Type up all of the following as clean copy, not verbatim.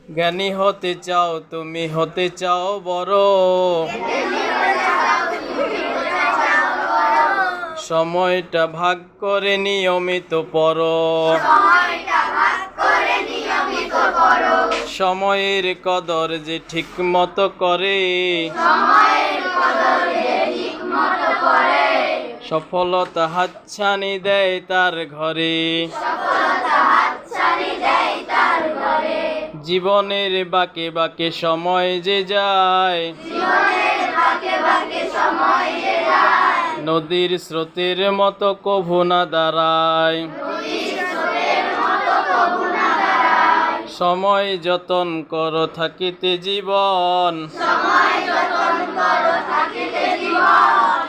জ্ঞানী হতে চাও তুমি, হতে চাও বড়, সময়টা ভাগ করে নিয়মিত পড়ো। সময়ের কদর যে ঠিক মতো করে, সফলতা হাতছানি দেয় তার ঘরে। জীবনের বাঁকে বাঁকে সময় যে যায়, নদীর স্রোতের মতো কভু না দাঁড়ায়। সময় যতন করো থাকিতে জীবন,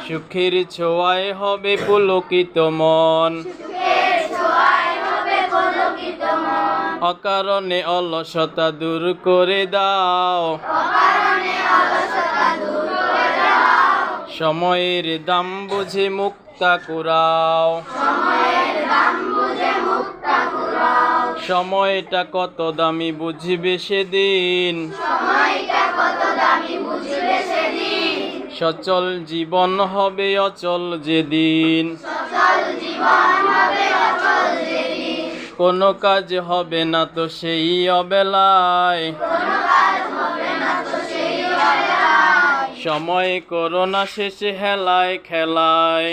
সুখের ছোঁয়ায় হবে পুলকিত মন। অকারণে অলসতা দূর করে দাও, সময়ের দাম বুঝে মুক্তা কুড়াও। সময়টা কত দামি বুঝবে সেদিন, সচল জীবন হবে অচল যেদিন। কোনো কাজ হবে না তো সেই অবেলায়, সময় করোনা শেষে হেলায় খেলায়।